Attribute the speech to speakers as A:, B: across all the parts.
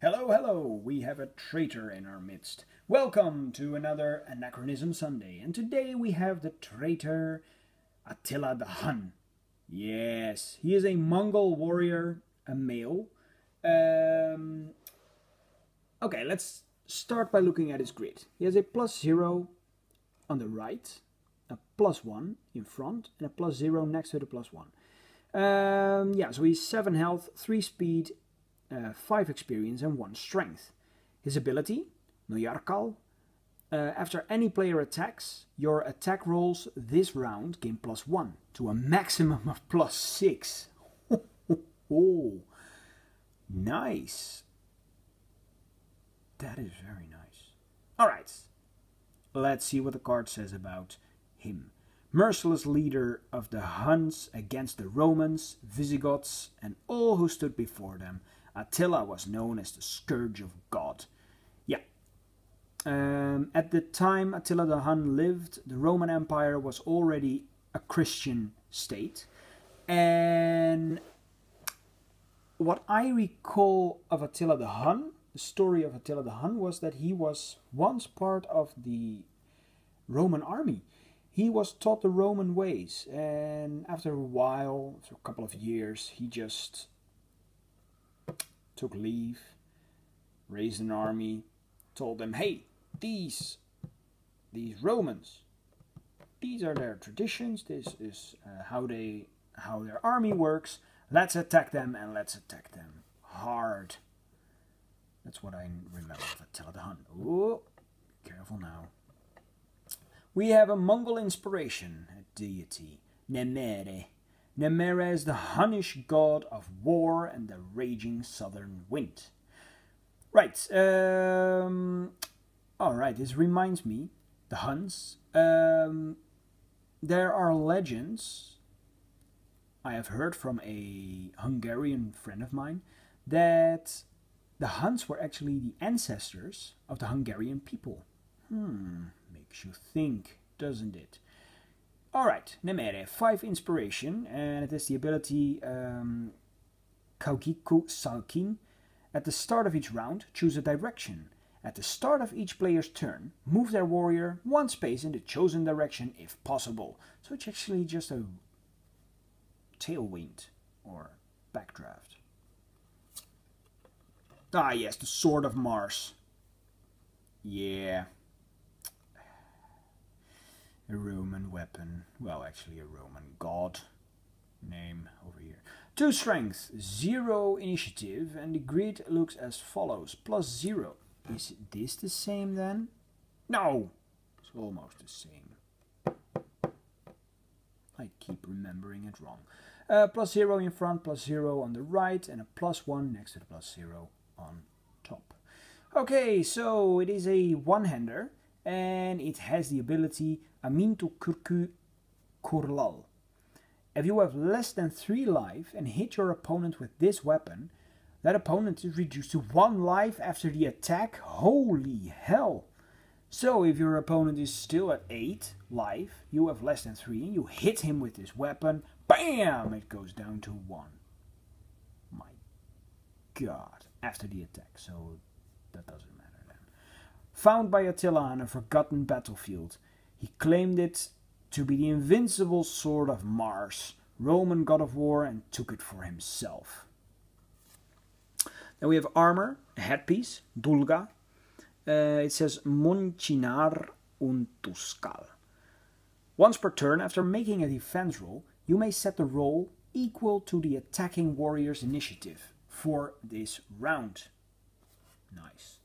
A: Hello, hello, we have a traitor in our midst. Welcome to another Anachronism Sunday, and today we have the traitor Attila the Hun. Yes, he is a Mongol warrior, a male. Okay, let's start by looking at his grid. He has a +0 on the right, a +1 in front, and a +0 next to the +1. So he's 7 health, 3 speed, 5 experience and 1 strength. His ability, Noyarkal. After any player attacks, your attack rolls this round gain +1 to a maximum of +6. Oh, nice. That is very nice. Alright, let's see what the card says about him. Merciless leader of the Huns against the Romans, Visigoths, and all who stood before them. Attila was known as the Scourge of God. Yeah. At the time Attila the Hun lived, the Roman Empire was already a Christian state. And what I recall of Attila the Hun, the story of Attila the Hun, was that he was once part of the Roman army. He was taught the Roman ways, and after a while, after a couple of years, he just took leave, raised an army, told them, hey, these Romans, these are their traditions, this is how their army works, let's attack them, and let's attack them hard. That's what I remember of Attila the Hun. Oh, careful now. We have a Mongol inspiration, a deity, Nemere. Nemere is the Hunnish god of war and the raging southern wind. Right, alright, this reminds me, the Huns. There are legends, I have heard from a Hungarian friend of mine, that the Huns were actually the ancestors of the Hungarian people. Makes you think, doesn't it? Alright, Nemere, 5 inspiration, and it is the ability Kaugiku Salkin. At the start of each round, choose a direction. At the start of each player's turn, move their warrior 1 space in the chosen direction if possible. So it's actually just a tailwind or backdraft. Ah yes, the Sword of Mars. Yeah. A Roman weapon. Well, actually a Roman god name over here. 2 strength, 0 initiative, and the grid looks as follows. +0. Is this the same then? No! It's almost the same. I keep remembering it wrong. +0 in front, +0 on the right, and a +1 next to the +0 on top. Okay, so it is a one-hander, and it has the ability Amintu Kurku Kurlal. If you have less than 3 life and hit your opponent with this weapon, that opponent is reduced to 1 life after the attack. Holy hell! So if your opponent is still at 8 life, you have less than 3, and you hit him with this weapon, BAM! It goes down to 1. My god. After the attack, so that doesn't matter then. Found by Attila on a forgotten battlefield. He claimed it to be the invincible sword of Mars, Roman god of war, and took it for himself. Then we have armor, a headpiece, Dulga. It says Monchinar Untuskal. Once per turn, after making a defense roll, you may set the roll equal to the attacking warrior's initiative for this round. Nice.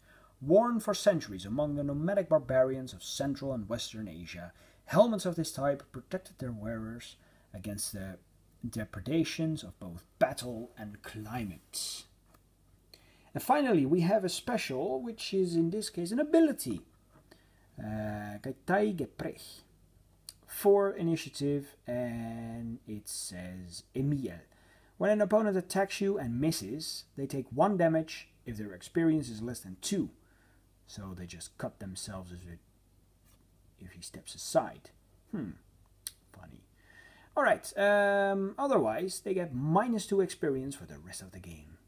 A: Worn for centuries among the nomadic barbarians of Central and Western Asia, helmets of this type protected their wearers against the depredations of both battle and climate. And finally, we have a special, which is in this case an ability. Kaitai Geprech. 4 initiative, and it says Emil. When an opponent attacks you and misses, they take 1 damage if their experience is less than 2. So they just cut themselves if he steps aside. Funny. Alright, otherwise they get -2 experience for the rest of the game.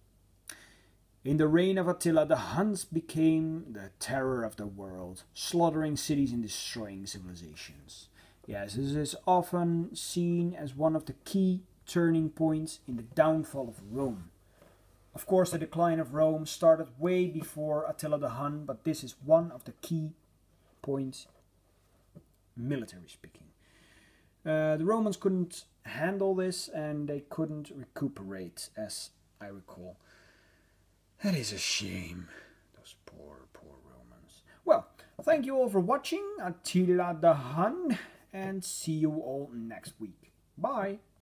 A: In the reign of Attila, the Huns became the terror of the world, slaughtering cities and destroying civilizations. Yes, this is often seen as one of the key turning points in the downfall of Rome. Of course, the decline of Rome started way before Attila the Hun, but this is one of the key points, military speaking. The Romans couldn't handle this and they couldn't recuperate, as I recall. That is a shame. Those poor Romans. Well, thank you all for watching Attila the Hun, and see you all next week. Bye!